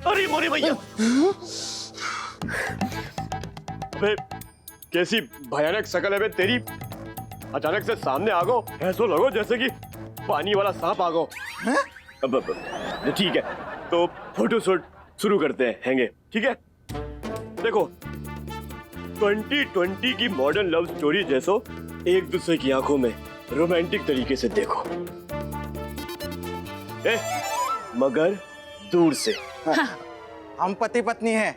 अरे मोरे भैया, अबे कैसी भयानक शकल है बे तेरी। अचानक से सामने आ गो, ऐसा लगो जैसे कि पानी वाला सांप आ गो। अब ठीक है, तो फोटो शूट शुरू करते हैं, हैंगे ठीक है। देखो 2020 की मॉडर्न लव स्टोरी जैसो एक दूसरे की आंखों में रोमांटिक तरीके से देखो, मगर दूर से। हाँ। हम पति पत्नी हैं।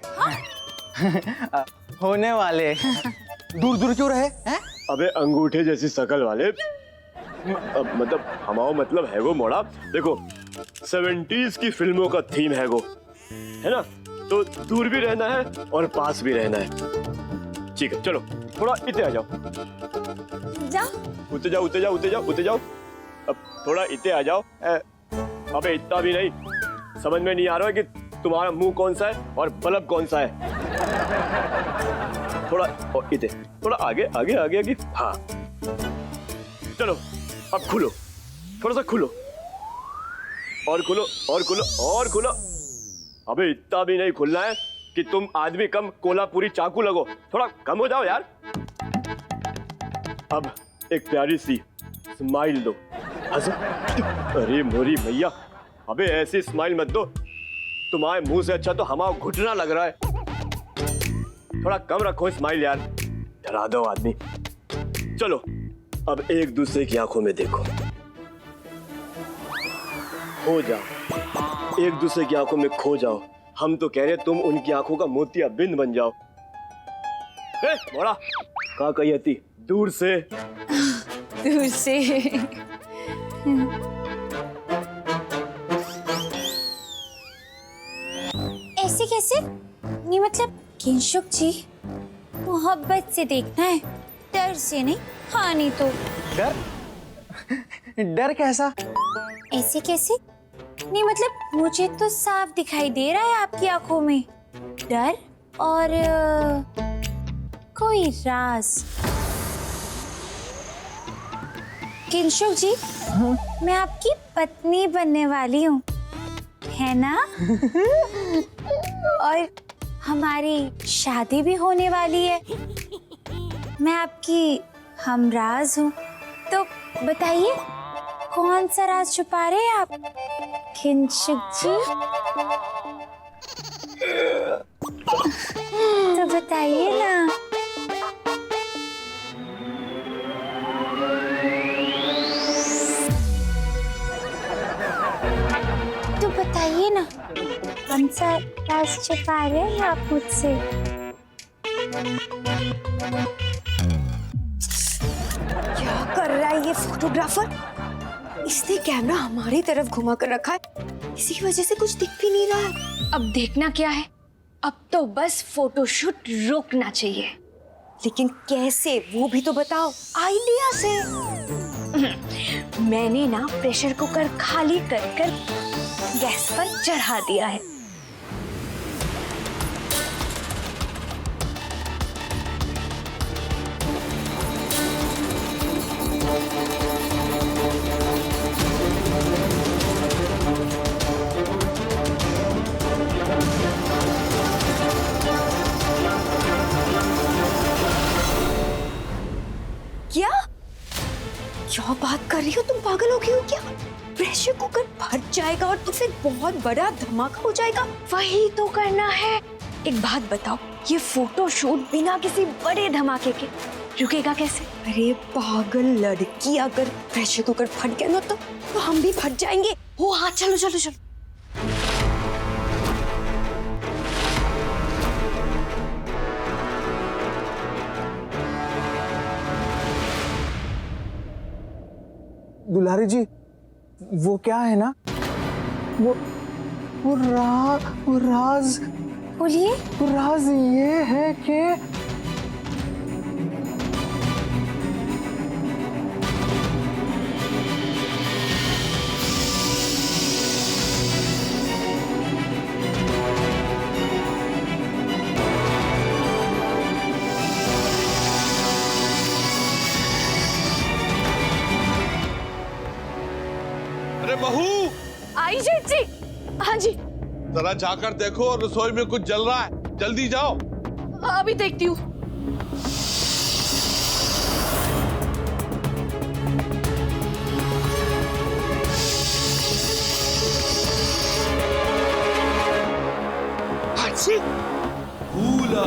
होने वाले। दूर दूर क्यों रहे हैं? अबे अंगूठे जैसी शकल वाले, मतलब हमारा मतलब है वो मोड़ा। देखो 70s की फिल्मों का थीम है वो, है ना, तो दूर भी रहना है और पास भी रहना है। ठीक है चलो थोड़ा इते आ जाओ। उते जाओ उते जाओ उते जाओ उते जाओ। अब थोड़ा इते आ जाओ। अबे इतना भी नहीं, समझ में नहीं आ रहा है कि तुम्हारा मुंह कौन सा है और बल्ब कौन सा है। थोड़ा और इते, थोड़ा आगे आगे आगे आगे। हाँ चलो अब खुलो, थोड़ा सा खुलो और खुलो और खुलो और खुलो। अबे इतना भी नहीं खुलना है कि तुम आदमी कम कोल्हापुरी चाकू लगो, थोड़ा कम हो जाओ यार। अब एक प्यारी सी स्माइल दो, हंसो। अरे मोरी भैया, अबे ऐसी स्माइल मत दो, तुम्हारे मुंह से अच्छा तो हमारा घुटना लग रहा है। थोड़ा कम रखो स्माइल यार, डरा दो आदमी। चलो अब एक दूसरे की आंखों में देखो, खो जाओ, एक दूसरे की आंखों में खो जाओ। हम तो कह रहे तुम उनकी आंखों का मोतिया बिंद बन जाओ। मोड़ा कहाँ कही थी? दूर से। दूर से। ऐसे कैसे? नहीं मतलब किंशुक जी, मोहब्बत से देखना है, डर से नहीं। हाँ नहीं तो डर? डर कैसा? ऐसे कैसे? नहीं मतलब मुझे तो साफ दिखाई दे रहा है आपकी आंखों में डर और कोई राज। किंशुक जी, मैं आपकी पत्नी बनने वाली हूँ, है ना? और हमारी शादी भी होने वाली है। मैं आपकी हमराज हूँ, तो बताइए कौन सा राज छुपा रहे हैं आप किंशुक जी? तो बताइए ना। तो बताइए ना कौन सा राज छुपा रहे हैं आप मुझसे? क्या कर रहा है ये फोटोग्राफर? इसने कैमरा हमारी तरफ घुमा कर रखा है, इसी की वजह से कुछ दिख भी नहीं रहा है। अब देखना क्या है, अब तो बस फोटोशूट रोकना चाहिए। लेकिन कैसे, वो भी तो बताओ। आइडिया से। मैंने ना प्रेशर कुकर खाली कर कर गैस पर चढ़ा दिया है। क्या क्या बात कर रही हो तुम? पागल हो गई हो क्या? प्रेशर कुकर फट जाएगा और तो फिर बहुत बड़ा धमाका हो जाएगा। वही तो करना है। एक बात बताओ, ये फोटो शूट बिना किसी बड़े धमाके के रुकेगा कैसे? अरे पागल लड़की, अगर प्रेशर कुकर फट गया ना तो हम भी फट जाएंगे। ओ हाँ, चलो चलो चलो। दुलारी जी, वो क्या है ना, वो राज। बोलिए। वो राज ये है कि अरे बहू, आई जेठ जी। हाँ जी, जरा जाकर देखो और रसोई में कुछ जल रहा है, जल्दी जाओ। अभी देखती हूँ। भूला।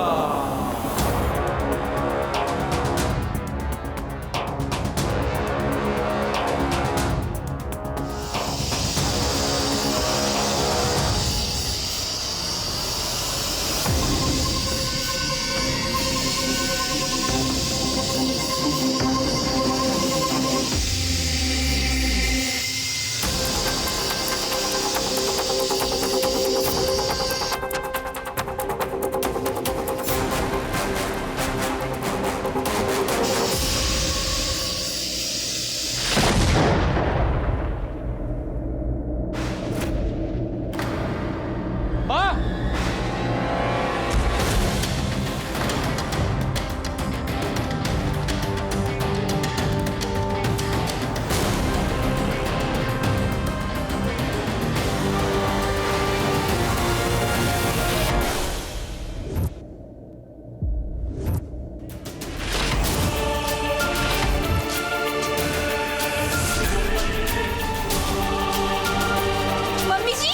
मम्मी जी,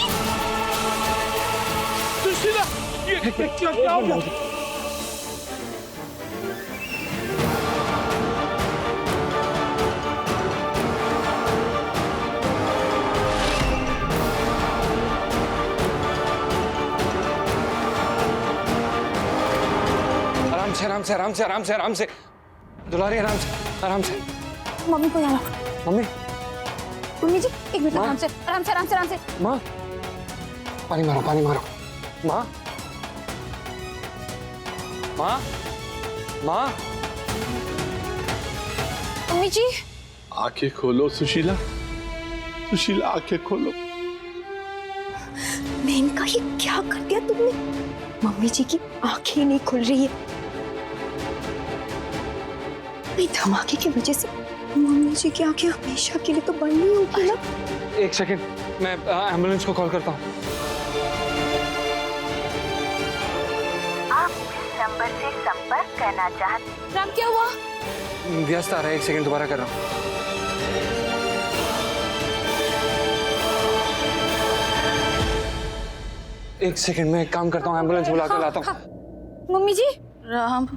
सुशीला, ये क्या हो गया? आराम से दुलारी, आराम से। मम्मी को यहाँ मम्मी, मम्मी जी एक मिनट, आराम से। माँ, पानी मारो। माँ, मम्मी जी। आंखें खोलो सुशीला, सुशीला आंखें खोलो। मेनका, ये क्या कर दिया तुमने? मम्मी जी की आंखें ही नहीं खुल रही है। नहीं, धमाके की वजह से मम्मी जी की आंखें हमेशा के लिए तो बंद नहीं होगी ना। एक सेकंड, मैं एम्बुलेंस को कॉल करता हूँ। आप जिस नंबर से संपर्क करना चाहते। राम क्या हुआ? व्यस्त आ रहा है, एक सेकंड दोबारा कर रहा हूँ। एक सेकंड, मैं एक काम करता हूँ, एम्बुलेंस बुला कर लाता हूँ। मम्मी जी। राम,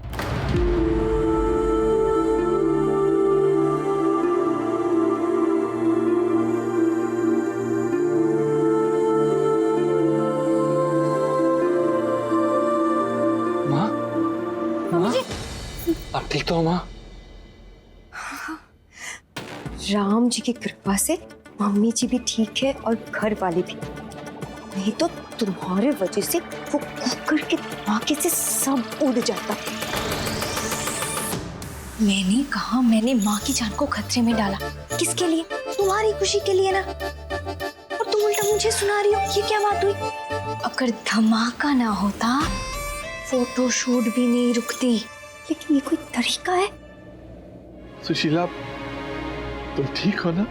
माँ, आप ठीक तो हो माँ? राम जी की कृपा से मम्मी जी भी ठीक है और घर वाले भी। नहीं तो तुम्हारे वजह से वो कुकर के धमाके से सब उड़ जाता। मैंने कहा, मैंने माँ की जान को खतरे में डाला। किसके लिए? तुम्हारी खुशी के लिए ना। और तुम उल्टा मुझे सुना रही हो, ये क्या बात हुई? अगर धमाका ना होता, फोटोशूट भी नहीं रुकती। लेकिन ये कोई तरीका है? सुशीला, तुम ठीक हो ना?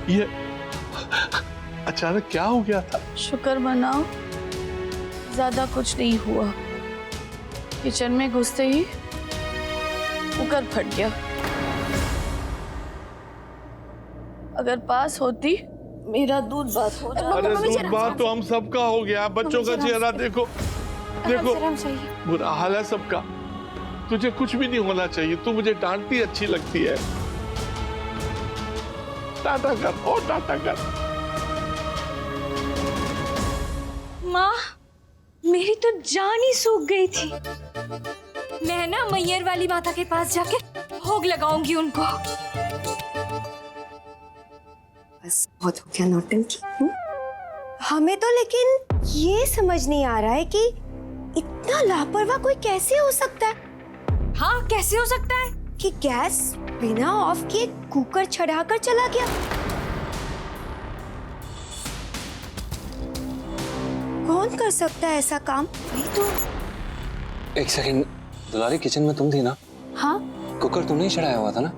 ये अचानक क्या हो गया था? शुक्र मनाओ, ज्यादा कुछ नहीं हुआ। किचन में घुसते ही कुकर फट गया। अगर पास होती, मेरा दूध बात हो जाता। अरे दूध बात तो हम सबका हो गया। बच्चों का चेहरा देखो, बुरा हाल है सबका। तुझे कुछ भी नहीं होना चाहिए। तू मुझे डांटती अच्छी लगती है। टाटा कर, और टाटा कर। माँ, मेरी तो जान ही सूख गई थी। मैं ना मैयर वाली माता के पास जाके भोग लगाऊंगी उनको। बस बहुत हो गया नौटंकी। हमें तो लेकिन ये समझ नहीं आ रहा है कि इतना लापरवाह कोई कैसे हो सकता है। हाँ, कैसे हो सकता है कि गैस बिना ऑफ किए कुकर चढ़ाकर चला गया। कौन कर सकता है ऐसा काम? नहीं तो। एक सेकंड दुलारी, किचन में तुम थी ना? हाँ कुकर तुमने ही चढ़ाया हुआ था ना?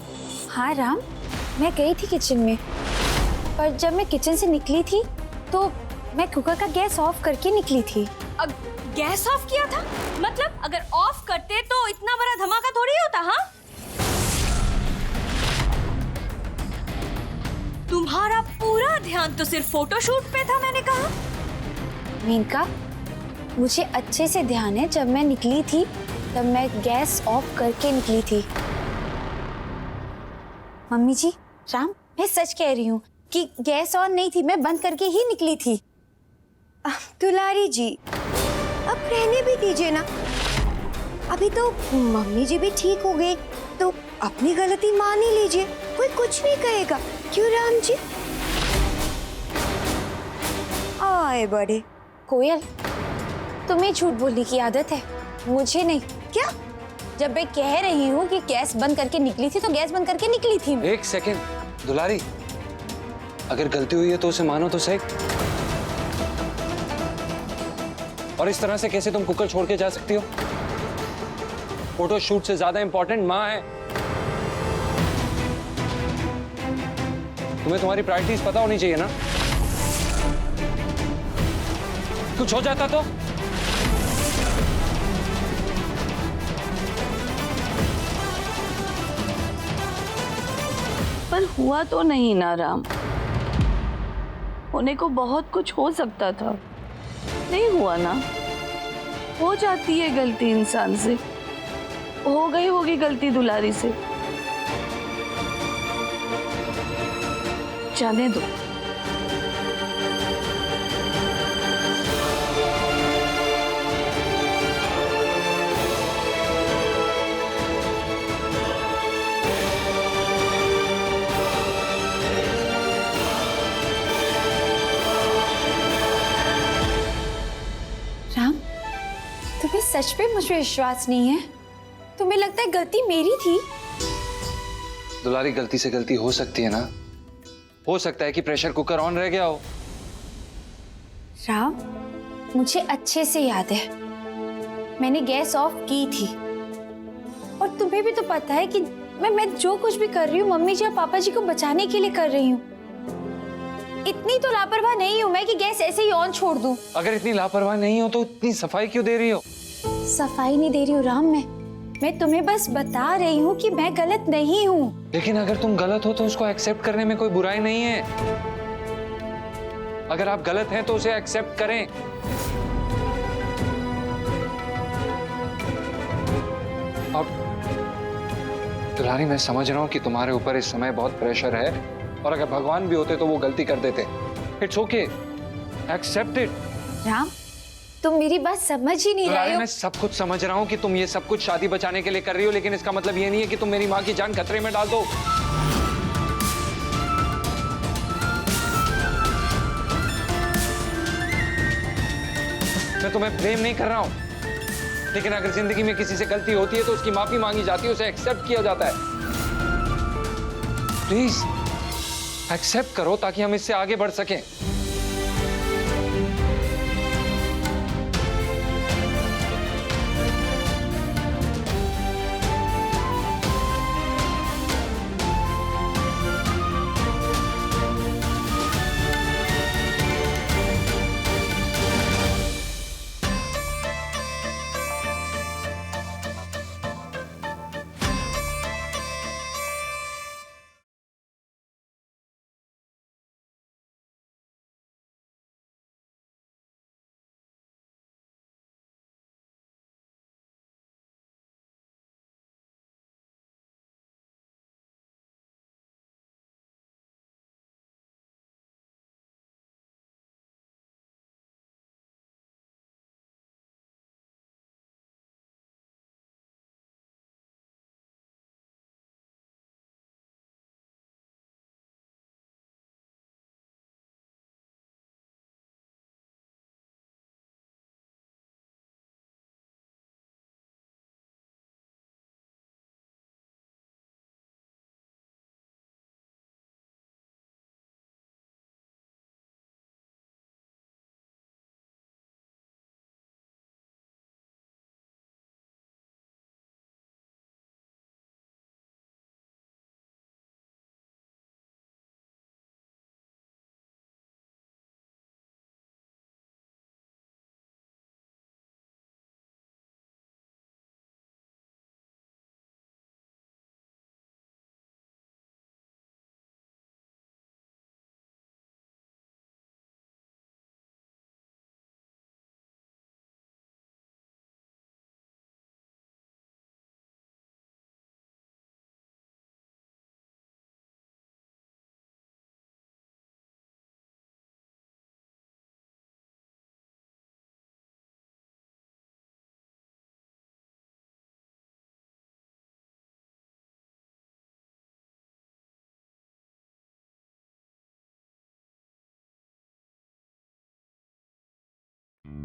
हाँ राम, मैं गई थी किचन में। पर जब मैं किचन से निकली थी तो मैं कुकर का गैस ऑफ करके निकली थी। गैस ऑफ किया था? मतलब अगर ऑफ करते तो इतना बड़ा धमाका थोड़ी होता। हाँ, तुम्हारा पूरा ध्यान तो सिर्फ फोटोशूट पे था। मैंने कहा मेनका, मुझे अच्छे से ध्यान है, जब मैं निकली थी तब मैं गैस ऑफ करके निकली थी। मम्मी जी, राम, मैं सच कह रही हूँ कि गैस ऑन नहीं थी, मैं बंद करके ही निकली थी। दुलारी जी, अब रहने भी दीजिए ना। अभी तो मम्मी जी भी ठीक हो गई, तो अपनी गलती मान ही लीजिए, कोई कुछ नहीं कहेगा। क्यों राम जी? आए बड़े। कोयल, तुम्हें झूठ बोलने की आदत है, मुझे नहीं। क्या? जब मैं कह रही हूँ कि गैस बंद करके निकली थी तो गैस बंद करके निकली थी। एक सेकेंड दुलारी, अगर गलती हुई है तो उसे मानो तो सही। और इस तरह से कैसे तुम कुकर छोड़ के जा सकती हो? फोटो शूट से ज्यादा इंपॉर्टेंट माँ है। तुम्हें तुम्हारी प्रायोरिटीज पता होनी चाहिए ना। कुछ हो जाता तो? पर हुआ तो नहीं ना राम, होने को बहुत कुछ हो सकता था, नहीं हुआ ना। हो जाती है गलती इंसान से, हो गई होगी गलती दुलारी से, जाने दो। राम, तुम्हें सच पे मुझ पे विश्वास नहीं है? तुम्हें लगता है गलती मेरी थी? दुलारी, गलती से गलती हो सकती है ना। हो सकता है कि प्रेशर कुकर ऑन रह गया हो। राम, मुझे अच्छे से याद है, मैंने गैस ऑफ की थी। और तुम्हें भी तो पता है कि मैं जो कुछ भी कर रही हूँ मम्मी जी और पापा जी को बचाने के लिए कर रही हूँ। इतनी तो लापरवाह नहीं हूँ मैं कि गैस ऐसे ही ऑन छोड़ दूँ। अगर इतनी लापरवाह नहीं हो तो इतनी सफाई क्यों दे रही हो? सफाई नहीं दे रही हूँ राम, मैं तुम्हें बस बता रही हूँ कि मैं गलत नहीं हूँ। लेकिन अगर तुम गलत हो तो उसको एक्सेप्ट करने में कोई बुराई नहीं है। अगर आप गलत हैं तो उसे एक्सेप्ट करें। अब दुलारी, मैं समझ रहा हूं कि तुम्हारे ऊपर इस समय बहुत प्रेशर है, और अगर भगवान भी होते तो वो गलती कर देते। It's okay, accept it. Ram, तुम मेरी बात समझ ही नहीं रहे हो। मैं सब कुछ समझ रहा हूँ कि तुम ये सब कुछ शादी बचाने के लिए कर रही हो, लेकिन इसका मतलब ये नहीं है कि तुम मेरी माँ की जान खतरे में डाल दो। मैं तुम्हें ब्लेम नहीं कर रहा हूँ, लेकिन अगर जिंदगी में किसी से गलती होती है तो उसकी माफी मांगी जाती है, उसे एक्सेप्ट किया जाता है। प्लीज एक्सेप्ट करो ताकि हम इससे आगे बढ़ सकें।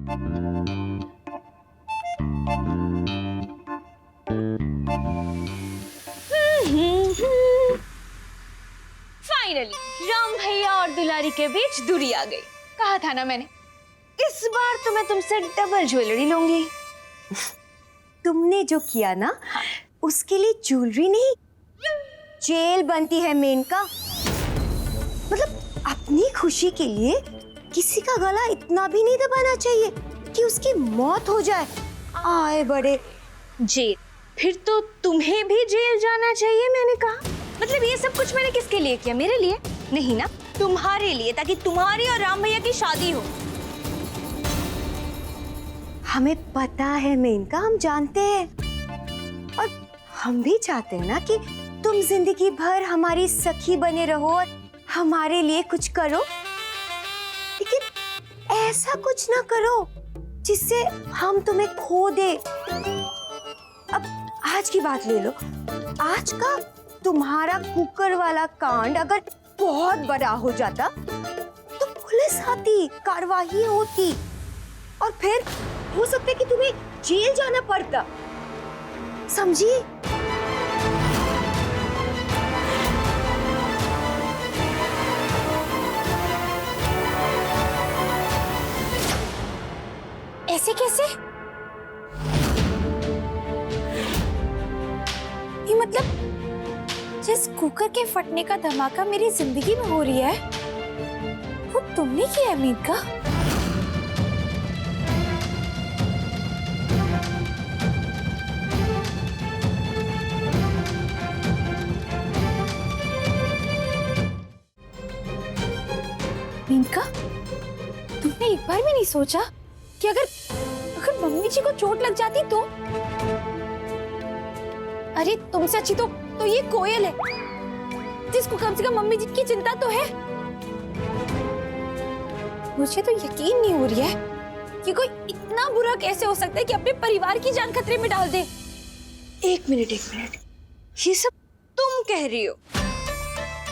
फाइनली राम भैया और दुलारी के बीच दूरी आ गई। कहा था ना मैंने, इस बार तो मैं तुमसे डबल ज्वेलरी लूंगी। तुमने जो किया ना, उसके लिए ज्वेलरी नहीं, जेल बनती है मेनका। मतलब अपनी खुशी के लिए किसी का गला इतना भी नहीं दबाना चाहिए कि उसकी मौत हो जाए। आए बड़े जेल, फिर तो तुम्हें भी जेल जाना चाहिए। मैंने कहा मतलब ये सब कुछ मैंने किसके लिए किया? मेरे लिए नहीं ना, तुम्हारे लिए, ताकि तुम्हारी और राम भैया की शादी हो। हमें पता है मेनका, हम जानते हैं, और हम भी चाहते हैं ना कि तुम जिंदगी भर हमारी सखी बने रहो और हमारे लिए कुछ करो। लेकिन ऐसा कुछ ना करो जिससे हम तुम्हें खो दे। अब आज की बात ले लो, आज का तुम्हारा कुकर वाला कांड अगर बहुत बड़ा हो जाता तो पुलिस आती, कार्रवाई होती, और फिर हो सकता है कि तुम्हें जेल जाना पड़ता। समझी? ऐसे कैसे? ये मतलब जिस कुकर के फटने का धमाका मेरी जिंदगी में हो रही है, वो तुमने किया है मेनका? मेनका, तुमने एक बार भी नहीं सोचा कि अगर मम्मी जी को चोट लग जाती तो? अरे तुमसे अच्छी तो ये कोयल है, जिसको कम से कम मम्मी जी की चिंता तो है। मुझे तो यकीन नहीं हो रही है कि कोई इतना बुरा कैसे हो सकता है कि अपने परिवार की जान खतरे में डाल दे। एक मिनट, ये सब तुम कह रही हो?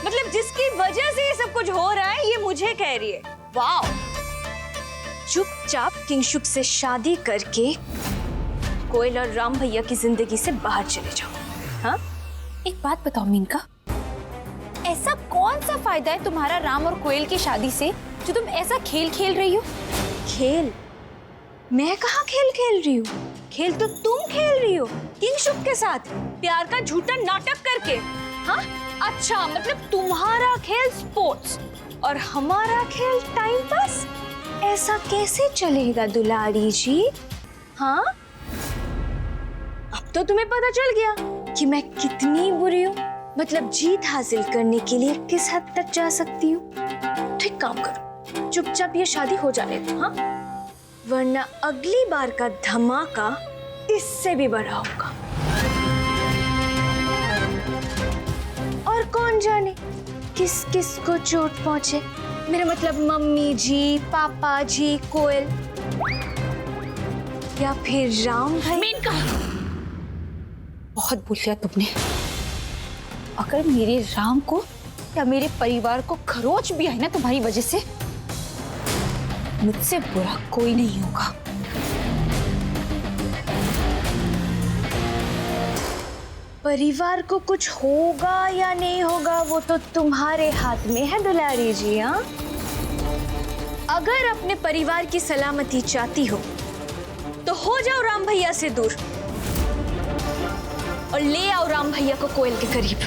मतलब जिसकी वजह से ये सब कुछ हो रहा है, ये मुझे कह रही है? वाह! चुपचाप किंगशुक से शादी करके कोयल और राम भैया की जिंदगी से बाहर चले जाओ। हाँ, एक बात बताओ मेनका, ऐसा कौन सा फायदा है तुम्हारा राम और कोयल की शादी से जो तुम ऐसा खेल खेल रही हो? खेल? मैं कहाँ खेल खेल रही हूँ? खेल तो तुम खेल रही हो किंगशुक के साथ, प्यार का झूठा नाटक करके। हाँ, अच्छा, मतलब तुम्हारा खेल स्पोर्ट्स और हमारा खेल टाइम पास। ऐसा कैसे चलेगा दुलारी जी? हाँ, अब तो तुम्हें पता चल गया कि मैं कितनी बुरी हूँ। मतलब जीत हासिल करने के लिए किस हद तक जा सकती हूँ। तो एक काम करो, चुपचाप ये शादी हो जाने दो। हाँ, वरना अगली बार का धमाका इससे भी बड़ा होगा। और कौन जाने किस किस को चोट पहुंचे। मेरा मतलब मम्मी जी, पापा जी, कोयल, या फिर राम भाई। मेनका, बहुत बोल लिया तुमने। अगर मेरे राम को या मेरे परिवार को खरोच भी आई ना तुम्हारी वजह से, मुझसे बुरा कोई नहीं होगा। परिवार को कुछ होगा या नहीं होगा वो तो तुम्हारे हाथ में है दुलारी जी। हाँ, अगर अपने परिवार की सलामती चाहती हो तो हो जाओ राम भैया से दूर और ले आओ राम भैया को कोयल के करीब।